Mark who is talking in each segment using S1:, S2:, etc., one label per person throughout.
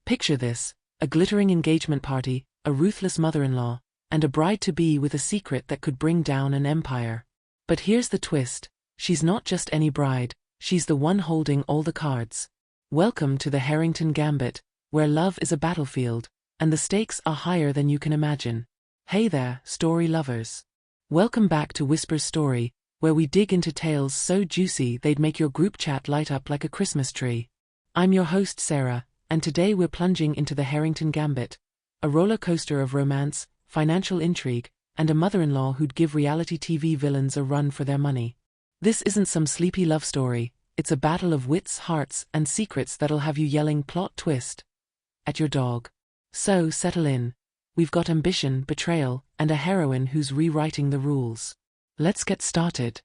S1: Picture this: a glittering engagement party, a ruthless mother-in-law, and a bride-to-be with a secret that could bring down an empire. But here's the twist: she's not just any bride, she's the one holding all the cards. Welcome to the Harrington Gambit, where love is a battlefield, and the stakes are higher than you can imagine. Hey there, story lovers. Welcome back to Whisper's Story, where we dig into tales so juicy they'd make your group chat light up like a Christmas tree. I'm your host Sarah, and today we're plunging into the Harrington Gambit, a roller coaster of romance, financial intrigue, and a mother-in-law who'd give reality TV villains a run for their money. This isn't some sleepy love story, it's a battle of wits, hearts, and secrets that'll have you yelling plot twist at your dog. So settle in. We've got ambition, betrayal, and a heroine who's rewriting the rules. Let's get started.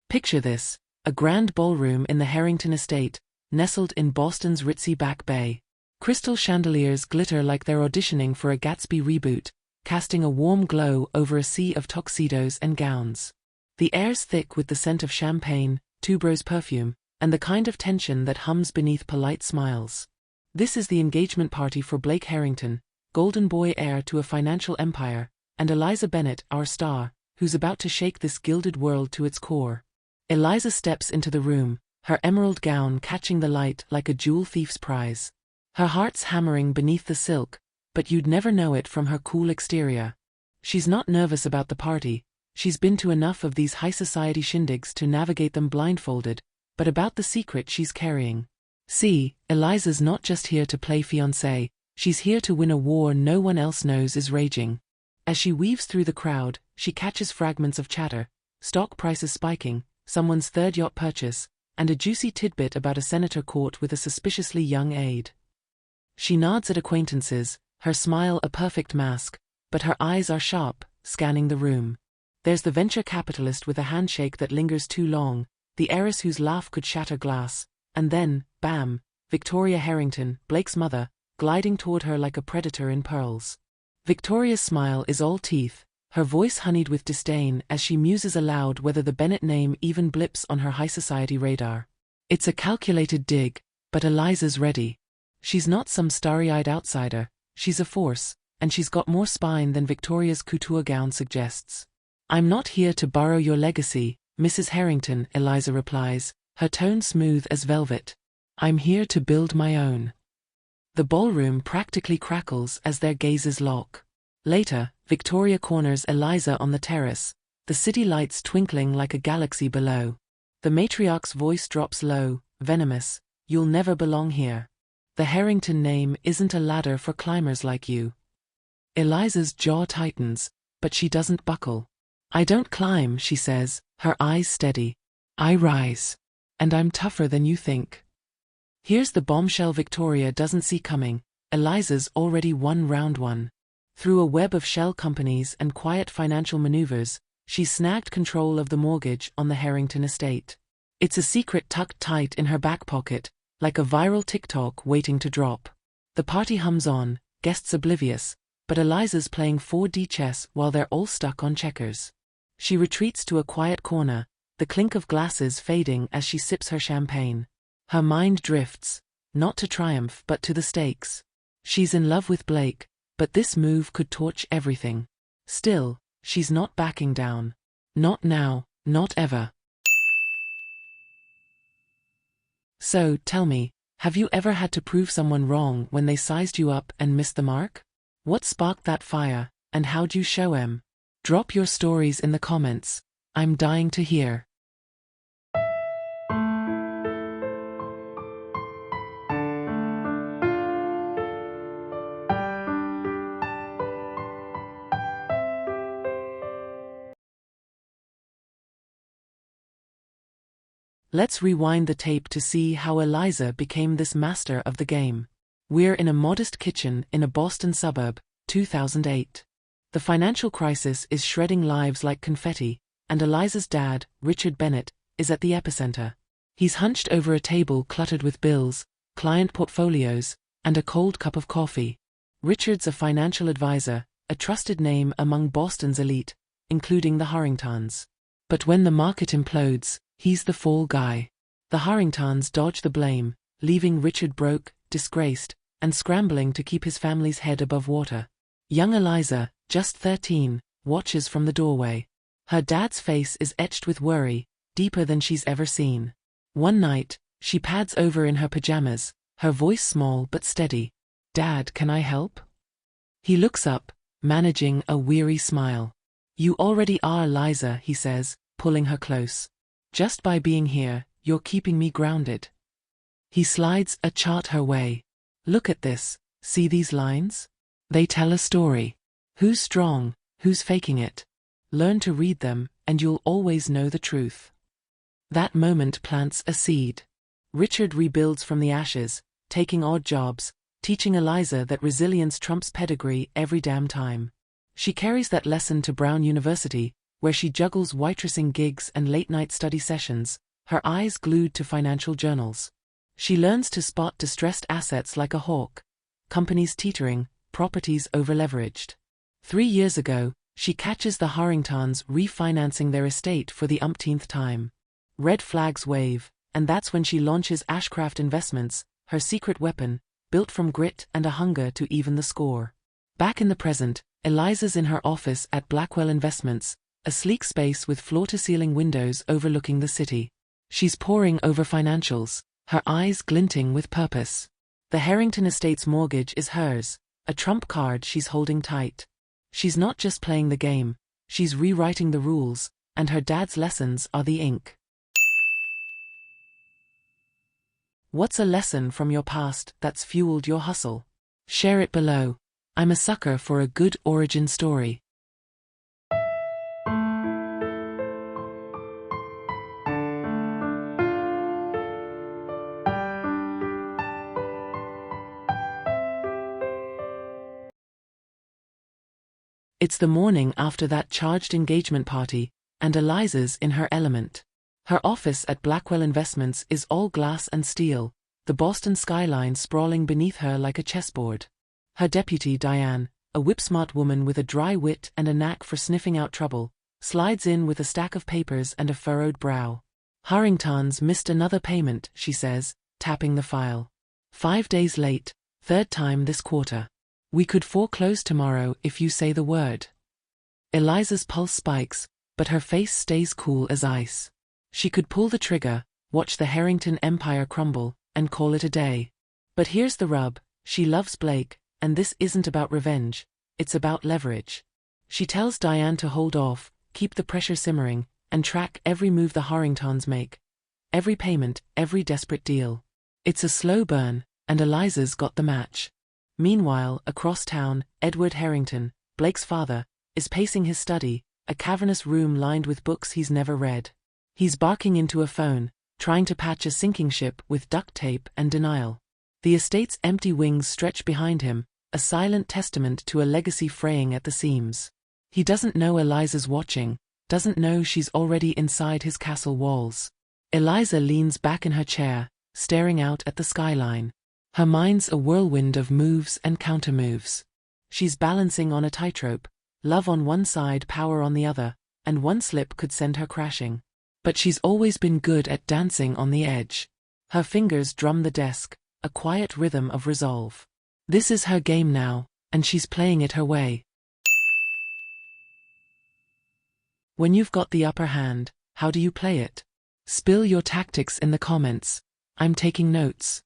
S1: Picture this: a grand ballroom in the Harrington estate, nestled in Boston's ritzy Back Bay. Crystal chandeliers glitter like they're auditioning for a Gatsby reboot, casting a warm glow over a sea of tuxedos and gowns. The air's thick with the scent of champagne, tuberose perfume, and the kind of tension that hums beneath polite smiles. This is the engagement party for Blake Harrington, golden boy heir to a financial empire, and Eliza Bennett, our star, who's about to shake this gilded world to its core. Eliza steps into the room, her emerald gown catching the light like a jewel thief's prize. Her heart's hammering beneath the silk, but you'd never know it from her cool exterior. She's not nervous about the party, she's been to enough of these high society shindigs to navigate them blindfolded, but about the secret she's carrying. See, Eliza's not just here to play fiancé, she's here to win a war no one else knows is raging. As she weaves through the crowd, she catches fragments of chatter, stock prices spiking, someone's third yacht purchase, and a juicy tidbit about a senator caught with a suspiciously young aide. She nods at acquaintances, her smile a perfect mask, but her eyes are sharp, scanning the room. There's the venture capitalist with a handshake that lingers too long, the heiress whose laugh could shatter glass, and then, bam, Victoria Harrington, Blake's mother, gliding toward her like a predator in pearls. Victoria's smile is all teeth, her voice honeyed with disdain as she muses aloud whether the Bennett name even blips on her high society radar. It's a calculated dig, but Eliza's ready. She's not some starry-eyed outsider, she's a force, and she's got more spine than Victoria's couture gown suggests. I'm not here to borrow your legacy, Mrs. Harrington, Eliza replies, her tone smooth as velvet. I'm here to build my own. The ballroom practically crackles as their gazes lock. Later, Victoria corners Eliza on the terrace, the city lights twinkling like a galaxy below. The matriarch's voice drops low, venomous, "You'll never belong here. The Harrington name isn't a ladder for climbers like you." Eliza's jaw tightens, but she doesn't buckle. "I don't climb," she says, her eyes steady. "I rise. And I'm tougher than you think." Here's the bombshell Victoria doesn't see coming: Eliza's already won round one. Through a web of shell companies and quiet financial maneuvers, she's snagged control of the mortgage on the Harrington estate. It's a secret tucked tight in her back pocket, like a viral TikTok waiting to drop. The party hums on, guests oblivious, but Eliza's playing 4D chess while they're all stuck on checkers. She retreats to a quiet corner, the clink of glasses fading as she sips her champagne. Her mind drifts, not to triumph but to the stakes. She's in love with Blake, but this move could torch everything. Still, she's not backing down. Not now, not ever. So, tell me, have you ever had to prove someone wrong when they sized you up and missed the mark? What sparked that fire, and how'd you show 'em? Drop your stories in the comments. I'm dying to hear. Let's rewind the tape to see how Eliza became this master of the game. We're in a modest kitchen in a Boston suburb, 2008. The financial crisis is shredding lives like confetti, and Eliza's dad, Richard Bennett, is at the epicenter. He's hunched over a table cluttered with bills, client portfolios, and a cold cup of coffee. Richard's a financial advisor, a trusted name among Boston's elite, including the Harringtons. But when the market implodes, he's the fall guy. The Harringtons dodge the blame, leaving Richard broke, disgraced, and scrambling to keep his family's head above water. Young Eliza, just 13, watches from the doorway. Her dad's face is etched with worry, deeper than she's ever seen. One night, she pads over in her pajamas, her voice small but steady. "Dad, can I help?" He looks up, managing a weary smile. "You already are, Liza," he says, pulling her close. "Just by being here, you're keeping me grounded." He slides a chart her way. "Look at this, see these lines? They tell a story. Who's strong, who's faking it? Learn to read them, and you'll always know the truth." That moment plants a seed. Richard rebuilds from the ashes, taking odd jobs, teaching Eliza that resilience trumps pedigree every damn time. She carries that lesson to Brown University, where she juggles waitressing gigs and late-night study sessions, her eyes glued to financial journals. She learns to spot distressed assets like a hawk, companies teetering, properties over-leveraged. 3 years ago, she catches the Harringtons refinancing their estate for the umpteenth time. Red flags wave, and that's when she launches Ashcraft Investments, her secret weapon, built from grit and a hunger to even the score. Back in the present, Eliza's in her office at Blackwell Investments, a sleek space with floor-to-ceiling windows overlooking the city. She's poring over financials, her eyes glinting with purpose. The Harrington Estate's mortgage is hers, a trump card she's holding tight. She's not just playing the game, she's rewriting the rules, and her dad's lessons are the ink. What's a lesson from your past that's fueled your hustle? Share it below. I'm a sucker for a good origin story. It's the morning after that charged engagement party, and Eliza's in her element. Her office at Blackwell Investments is all glass and steel, the Boston skyline sprawling beneath her like a chessboard. Her deputy, Diane, a whip-smart woman with a dry wit and a knack for sniffing out trouble, slides in with a stack of papers and a furrowed brow. "Harrington's missed another payment," she says, tapping the file. 5 days late, third time this quarter. "We could foreclose tomorrow if you say the word." Eliza's pulse spikes, but her face stays cool as ice. She could pull the trigger, watch the Harrington empire crumble, and call it a day. But here's the rub, she loves Blake, and this isn't about revenge, it's about leverage. She tells Diane to hold off, keep the pressure simmering, and track every move the Harringtons make. Every payment, every desperate deal. It's a slow burn, and Eliza's got the match. Meanwhile, across town, Edward Harrington, Blake's father, is pacing his study, a cavernous room lined with books he's never read. He's barking into a phone, trying to patch a sinking ship with duct tape and denial. The estate's empty wings stretch behind him, a silent testament to a legacy fraying at the seams. He doesn't know Eliza's watching, doesn't know she's already inside his castle walls. Eliza leans back in her chair, staring out at the skyline. Her mind's a whirlwind of moves and countermoves. She's balancing on a tightrope, love on one side, power on the other, and one slip could send her crashing. But she's always been good at dancing on the edge. Her fingers drum the desk, a quiet rhythm of resolve. This is her game now, and she's playing it her way. When you've got the upper hand, how do you play it? Spill your tactics in the comments. I'm taking notes.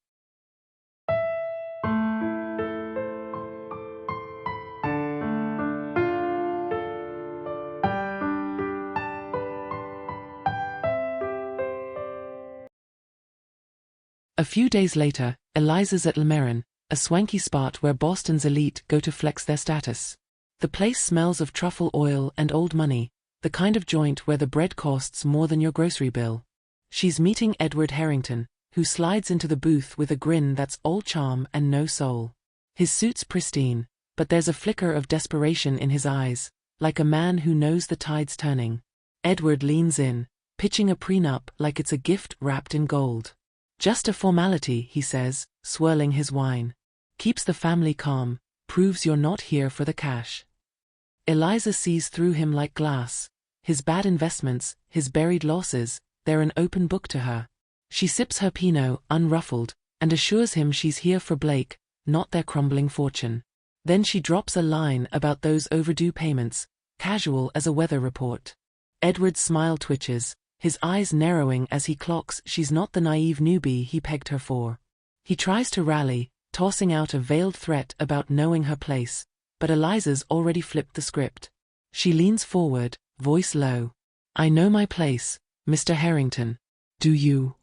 S1: A few days later, Eliza's at Le Marin, a swanky spot where Boston's elite go to flex their status. The place smells of truffle oil and old money, the kind of joint where the bread costs more than your grocery bill. She's meeting Edward Harrington, who slides into the booth with a grin that's all charm and no soul. His suit's pristine, but there's a flicker of desperation in his eyes, like a man who knows the tide's turning. Edward leans in, pitching a prenup like it's a gift wrapped in gold. "Just a formality," he says, swirling his wine. Keeps the family calm, proves you're not here for the cash. Eliza sees through him like glass. His bad investments, his buried losses, they're an open book to her. She sips her Pinot, unruffled, and assures him she's here for Blake, not their crumbling fortune. Then she drops a line about those overdue payments, casual as a weather report. Edward's smile twitches, his eyes narrowing as he clocks she's not the naive newbie he pegged her for. He tries to rally, tossing out a veiled threat about knowing her place, but Eliza's already flipped the script. She leans forward, voice low. "I know my place, Mr. Harrington. Do you?"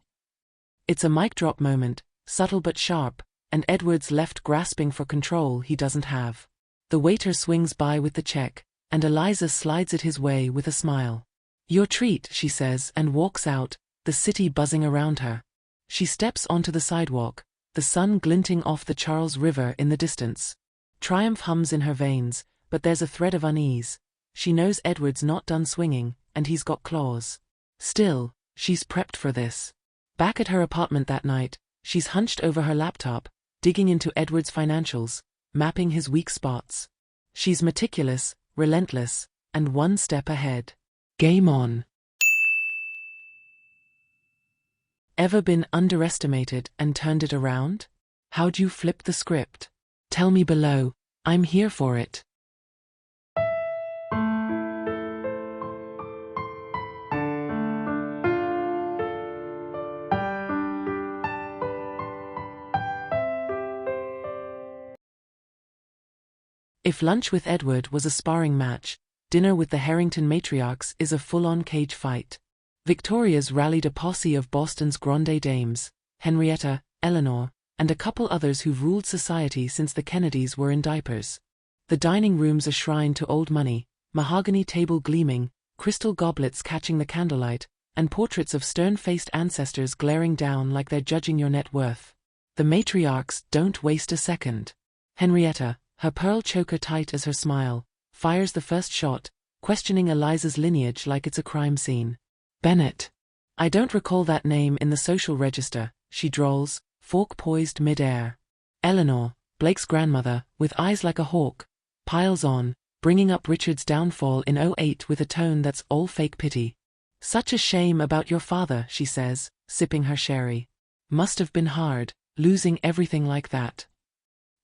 S1: It's a mic drop moment, subtle but sharp, and Edward's left grasping for control he doesn't have. The waiter swings by with the check, and Eliza slides it his way with a smile. "Your treat," she says, and walks out, the city buzzing around her. She steps onto the sidewalk, the sun glinting off the Charles River in the distance. Triumph hums in her veins, but there's a thread of unease. She knows Edward's not done swinging, and he's got claws. Still, she's prepped for this. Back at her apartment that night, she's hunched over her laptop, digging into Edward's financials, mapping his weak spots. She's meticulous, relentless, and one step ahead. Game on. Ever been underestimated and turned it around? How'd you flip the script? Tell me below, I'm here for it. If lunch with Edward was a sparring match, dinner with the Harrington matriarchs is a full-on cage fight. Victoria's rallied a posse of Boston's grande dames, Henrietta, Eleanor, and a couple others who've ruled society since the Kennedys were in diapers. The dining room's a shrine to old money, mahogany table gleaming, crystal goblets catching the candlelight, and portraits of stern-faced ancestors glaring down like they're judging your net worth. The matriarchs don't waste a second. Henrietta, her pearl choker tight as her smile, fires the first shot, questioning Eliza's lineage like it's a crime scene. "Bennett. I don't recall that name in the social register," she drawls, fork poised mid-air. Eleanor, Blake's grandmother, with eyes like a hawk, piles on, bringing up Richard's downfall in '08 with a tone that's all fake pity. "Such a shame about your father," she says, sipping her sherry. "Must have been hard, losing everything like that."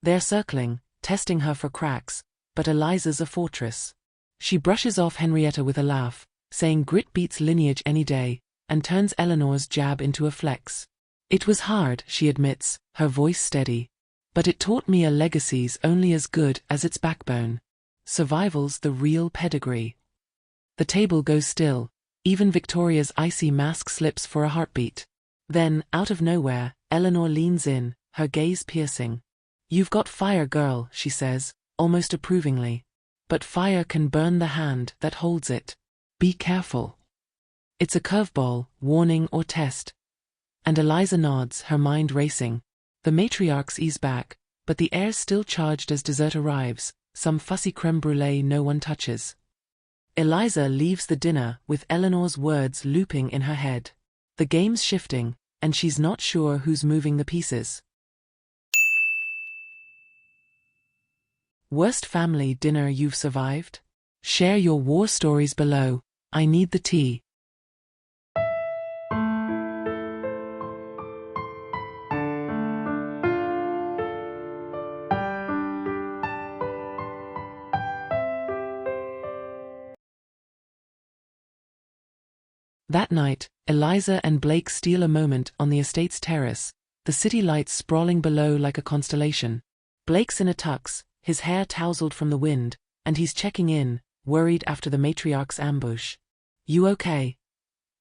S1: They're circling, testing her for cracks, but Eliza's a fortress. She brushes off Henrietta with a laugh, saying grit beats lineage any day, and turns Eleanor's jab into a flex. "It was hard," she admits, her voice steady. "But it taught me a legacy's only as good as its backbone. Survival's the real pedigree." The table goes still, even Victoria's icy mask slips for a heartbeat. Then, out of nowhere, Eleanor leans in, her gaze piercing. "You've got fire, girl," she says, almost approvingly. "But fire can burn the hand that holds it. Be careful." It's a curveball, warning or test. And Eliza nods, her mind racing. The matriarchs ease back, but the air's still charged as dessert arrives, some fussy creme brulee no one touches. Eliza leaves the dinner with Eleanor's words looping in her head. The game's shifting, and she's not sure who's moving the pieces. Worst family dinner you've survived? Share your war stories below. I need the tea. That night, Eliza and Blake steal a moment on the estate's terrace, the city lights sprawling below like a constellation. Blake's in a tux, his hair tousled from the wind, and he's checking in, worried after the matriarch's ambush. "You okay?"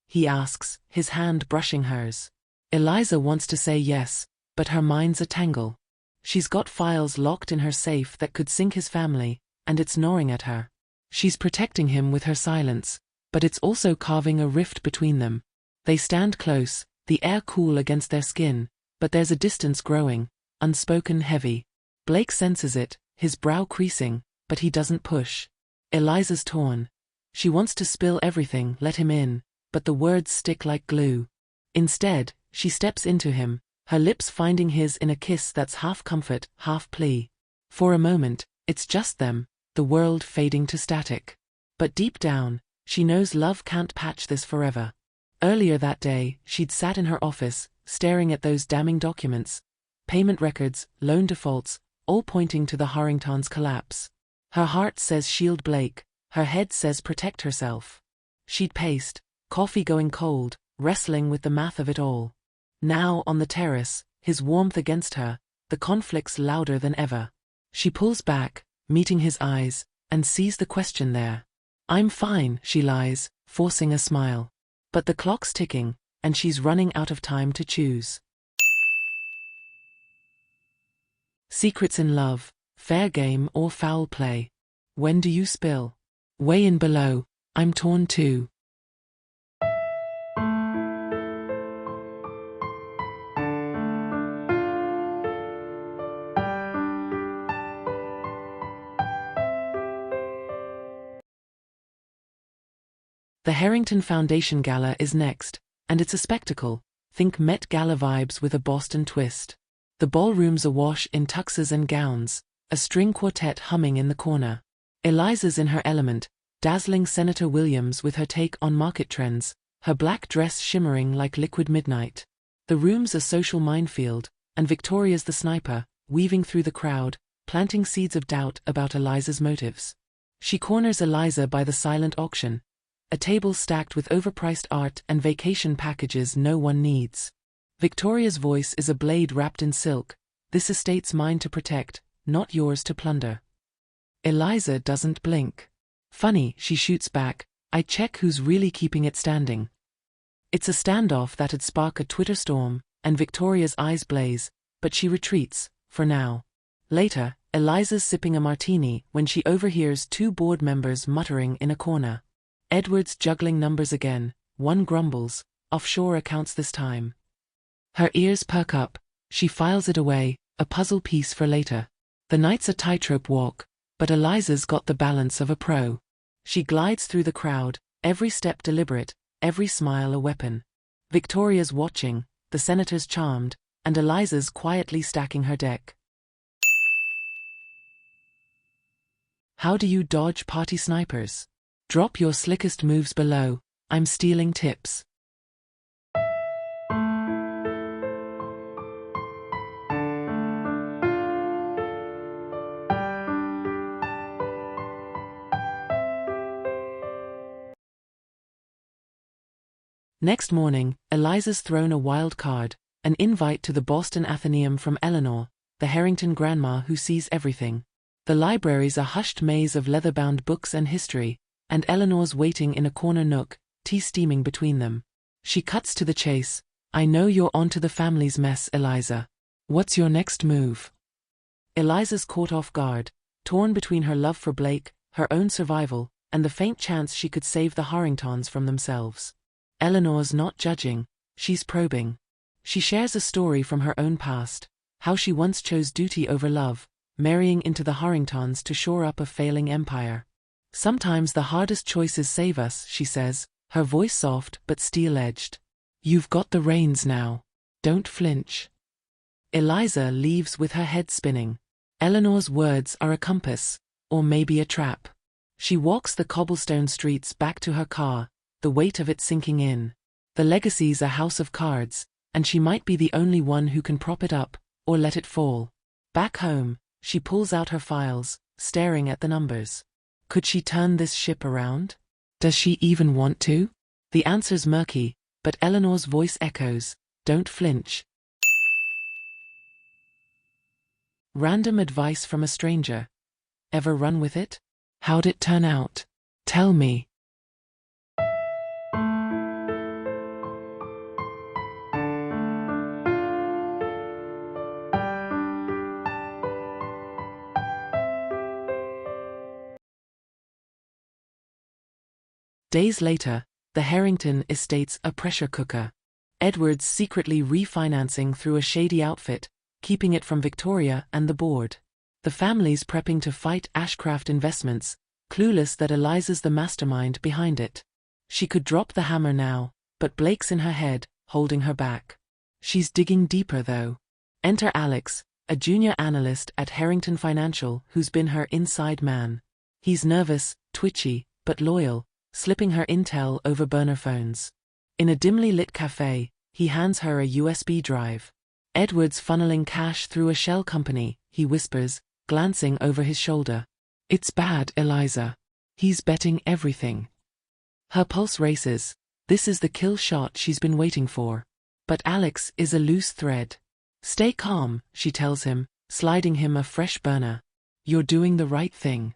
S1: he asks, his hand brushing hers. Eliza wants to say yes, but her mind's a tangle. She's got files locked in her safe that could sink his family, and it's gnawing at her. She's protecting him with her silence, but it's also carving a rift between them. They stand close, the air cool against their skin, but there's a distance growing, unspoken heavy. Blake senses it, his brow creasing, but he doesn't push. Eliza's torn. She wants to spill everything, let him in, but the words stick like glue. Instead, she steps into him, her lips finding his in a kiss that's half comfort, half plea. For a moment, it's just them, the world fading to static. But deep down, she knows love can't patch this forever. Earlier that day, she'd sat in her office, staring at those damning documents, payment records, loan defaults, all pointing to the Harringtons' collapse. Her heart says shield Blake, her head says protect herself. She'd paced, coffee going cold, wrestling with the math of it all. Now, on the terrace, his warmth against her, the conflicts louder than ever. She pulls back, meeting his eyes, and sees the question there. "I'm fine," she lies, forcing a smile. But the clock's ticking, and she's running out of time to choose. Secrets in love, fair game or foul play? When do you spill? Weigh in below, I'm torn too. The Harrington Foundation Gala is next, and it's a spectacle. Think Met Gala vibes with a Boston twist. The ballroom's awash in tuxes and gowns, a string quartet humming in the corner. Eliza's in her element, dazzling Senator Williams with her take on market trends, her black dress shimmering like liquid midnight. The room's a social minefield, and Victoria's the sniper, weaving through the crowd, planting seeds of doubt about Eliza's motives. She corners Eliza by the silent auction, a table stacked with overpriced art and vacation packages no one needs. Victoria's voice is a blade wrapped in silk, "This estate's mine to protect, not yours to plunder." Eliza doesn't blink. "Funny," she shoots back, "I check who's really keeping it standing." It's a standoff that'd spark a Twitter storm, and Victoria's eyes blaze, but she retreats, for now. Later, Eliza's sipping a martini when she overhears two board members muttering in a corner. Edward's juggling numbers again, one grumbles, "Offshore accounts this time." Her ears perk up, she files it away, a puzzle piece for later. The night's a tightrope walk, but Eliza's got the balance of a pro. She glides through the crowd, every step deliberate, every smile a weapon. Victoria's watching, the senator's charmed, and Eliza's quietly stacking her deck. How do you dodge party snipers? Drop your slickest moves below, I'm stealing tips. Next morning, Eliza's thrown a wild card, an invite to the Boston Athenaeum from Eleanor, the Harrington grandma who sees everything. The library's a hushed maze of leather-bound books and history, and Eleanor's waiting in a corner nook, tea steaming between them. She cuts to the chase. "I know you're onto the family's mess, Eliza. What's your next move?" Eliza's caught off guard, torn between her love for Blake, her own survival, and the faint chance she could save the Harringtons from themselves. Eleanor's not judging, she's probing. She shares a story from her own past, how she once chose duty over love, marrying into the Harringtons to shore up a failing empire. "Sometimes the hardest choices save us," she says, her voice soft but steel-edged. "You've got the reins now. Don't flinch." Eliza leaves with her head spinning. Eleanor's words are a compass, or maybe a trap. She walks the cobblestone streets back to her car, the weight of it sinking in. The legacy's a house of cards, and she might be the only one who can prop it up, or let it fall. Back home, she pulls out her files, staring at the numbers. Could she turn this ship around? Does she even want to? The answer's murky, but Eleanor's voice echoes, "Don't flinch." Random advice from a stranger. Ever run with it? How'd it turn out? Tell me. Days later, the Harrington estate's a pressure cooker. Edward's secretly refinancing through a shady outfit, keeping it from Victoria and the board. The family's prepping to fight Ashcraft Investments, clueless that Eliza's the mastermind behind it. She could drop the hammer now, but Blake's in her head, holding her back. She's digging deeper though. Enter Alex, a junior analyst at Harrington Financial who's been her inside man. He's nervous, twitchy, but loyal, slipping her intel over burner phones. In a dimly lit cafe, he hands her a USB drive. Edward's funneling cash through a shell company, he whispers, glancing over his shoulder. It's bad, Eliza. He's betting everything. Her pulse races. This is the kill shot she's been waiting for. But Alex is a loose thread. Stay calm, she tells him, sliding him a fresh burner. You're doing the right thing.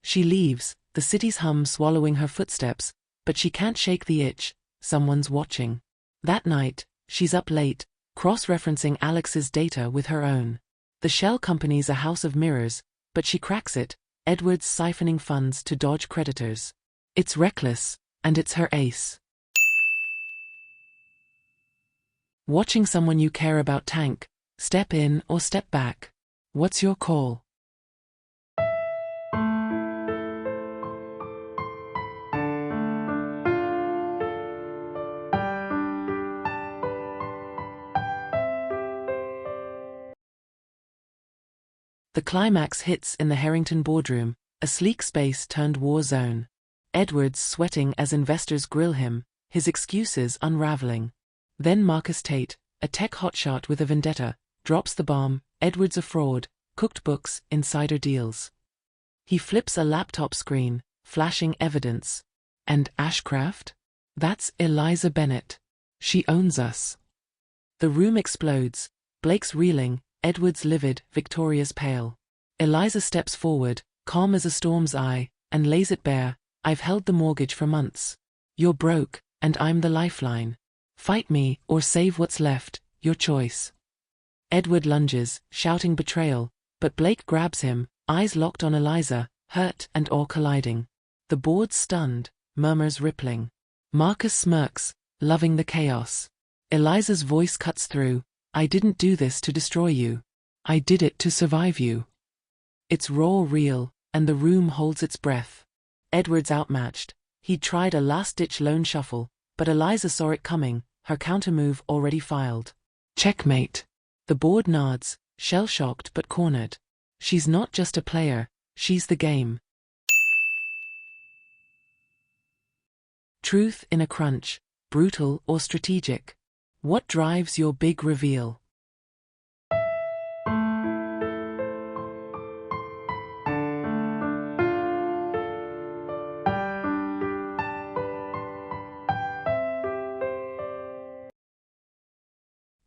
S1: She leaves, the city's hum swallowing her footsteps, but she can't shake the itch. Someone's watching. That night, she's up late, cross-referencing Alex's data with her own. The shell company's a house of mirrors, but she cracks it. Edward's siphoning funds to dodge creditors. It's reckless, and it's her ace. Watching someone you care about tank, step in or step back. What's your call? The climax hits in the Harrington boardroom, a sleek space turned war zone. Edward's sweating as investors grill him, his excuses unraveling. Then Marcus Tate, a tech hotshot with a vendetta, drops the bomb. Edward's a fraud, cooked books, insider deals. He flips a laptop screen, flashing evidence. And Ashcraft? That's Eliza Bennett. She owns us. The room explodes. Blake's reeling, Edward's livid, Victoria's pale. Eliza steps forward, calm as a storm's eye, and lays it bare. I've held the mortgage for months. You're broke, and I'm the lifeline. Fight me, or save what's left, your choice. Edward lunges, shouting betrayal, but Blake grabs him, eyes locked on Eliza, hurt and awe colliding. The board's stunned, murmurs rippling. Marcus smirks, loving the chaos. Eliza's voice cuts through. I didn't do this to destroy you. I did it to survive you. It's raw, real, and the room holds its breath. Edward's outmatched. He'd tried a last-ditch lone shuffle, but Eliza saw it coming, her countermove already filed. Checkmate. The board nods, shell-shocked but cornered. She's not just a player, she's the game. Truth in a crunch, brutal or strategic. What drives your big reveal?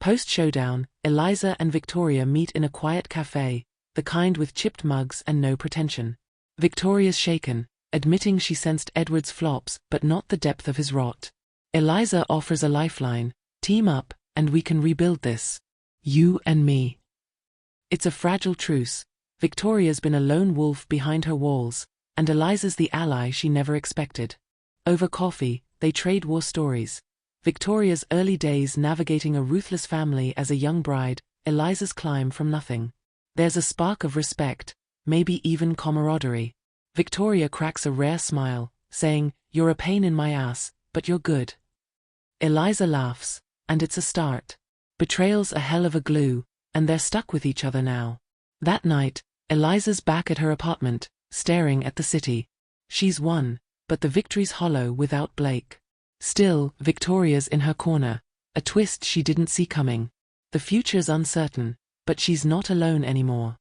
S1: Post-showdown, Eliza and Victoria meet in a quiet cafe, the kind with chipped mugs and no pretension. Victoria's shaken, admitting she sensed Edward's flops but not the depth of his rot. Eliza offers a lifeline. Team up, and we can rebuild this. You and me. It's a fragile truce. Victoria's been a lone wolf behind her walls, and Eliza's the ally she never expected. Over coffee, they trade war stories. Victoria's early days navigating a ruthless family as a young bride, Eliza's climb from nothing. There's a spark of respect, maybe even camaraderie. Victoria cracks a rare smile, saying, "You're a pain in my ass, but you're good." Eliza laughs, and it's a start. Betrayal's a hell of a glue, and they're stuck with each other now. That night, Eliza's back at her apartment, staring at the city. She's won, but the victory's hollow without Blake. Still, Victoria's in her corner, a twist she didn't see coming. The future's uncertain, but she's not alone anymore.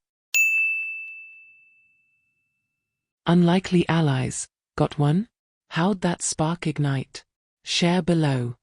S1: Unlikely allies. Got one? How'd that spark ignite? Share below.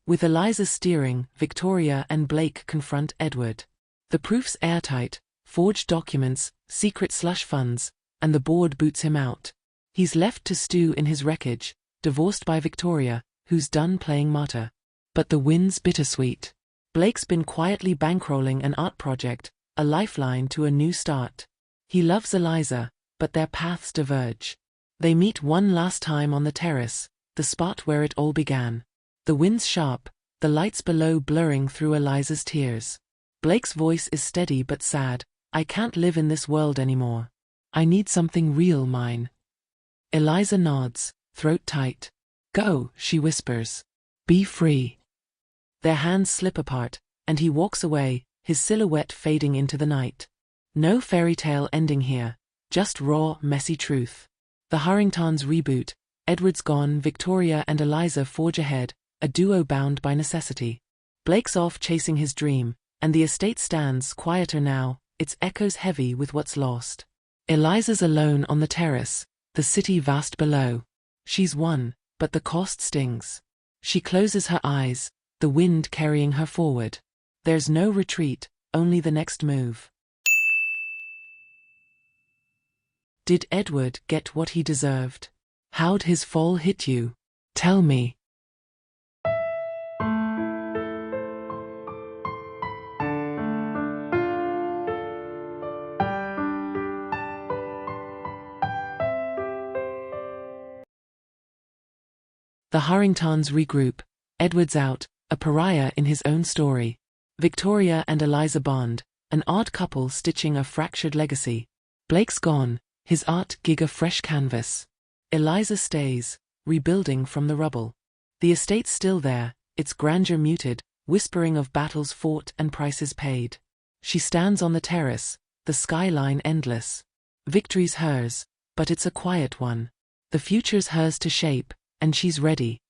S1: With Eliza steering, Victoria and Blake confront Edward. The proof's airtight, forged documents, secret slush funds, and the board boots him out. He's left to stew in his wreckage, divorced by Victoria, who's done playing martyr. But the win's bittersweet. Blake's been quietly bankrolling an art project, a lifeline to a new start. He loves Eliza, but their paths diverge. They meet one last time on the terrace, the spot where it all began. The wind's sharp, the lights below blurring through Eliza's tears. Blake's voice is steady but sad. I can't live in this world anymore. I need something real, mine. Eliza nods, throat tight. Go, she whispers. Be free. Their hands slip apart, and he walks away, his silhouette fading into the night. No fairy tale ending here, just raw, messy truth. The Harringtons reboot. Edward's gone, Victoria and Eliza forge ahead, a duo bound by necessity. Blake's off chasing his dream, and the estate stands quieter now, its echoes heavy with what's lost. Eliza's alone on the terrace, the city vast below. She's won, but the cost stings. She closes her eyes, the wind carrying her forward. There's no retreat, only the next move. Did Edward get what he deserved? How'd his fall hit you? Tell me. The Harringtons regroup. Edward's out, a pariah in his own story. Victoria and Eliza bond, an odd couple stitching a fractured legacy. Blake's gone, his art gig a fresh canvas. Eliza stays, rebuilding from the rubble. The estate's still there, its grandeur muted, whispering of battles fought and prices paid. She stands on the terrace, the skyline endless. Victory's hers, but it's a quiet one. The future's hers to shape, and she's ready.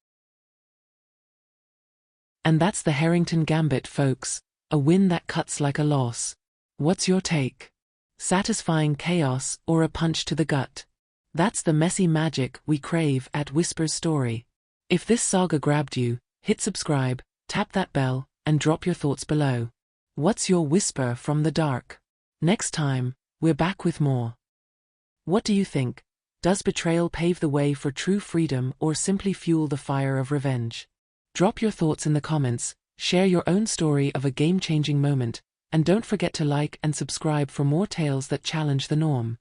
S1: And that's the Harrington Gambit, folks, a win that cuts like a loss. What's your take? Satisfying chaos or a punch to the gut? That's the messy magic we crave at Whisper's Story. If this saga grabbed you, hit subscribe, tap that bell, and drop your thoughts below. What's your whisper from the dark? Next time, we're back with more. What do you think? Does betrayal pave the way for true freedom or simply fuel the fire of revenge? Drop your thoughts in the comments, share your own story of a game-changing moment, and don't forget to like and subscribe for more tales that challenge the norm.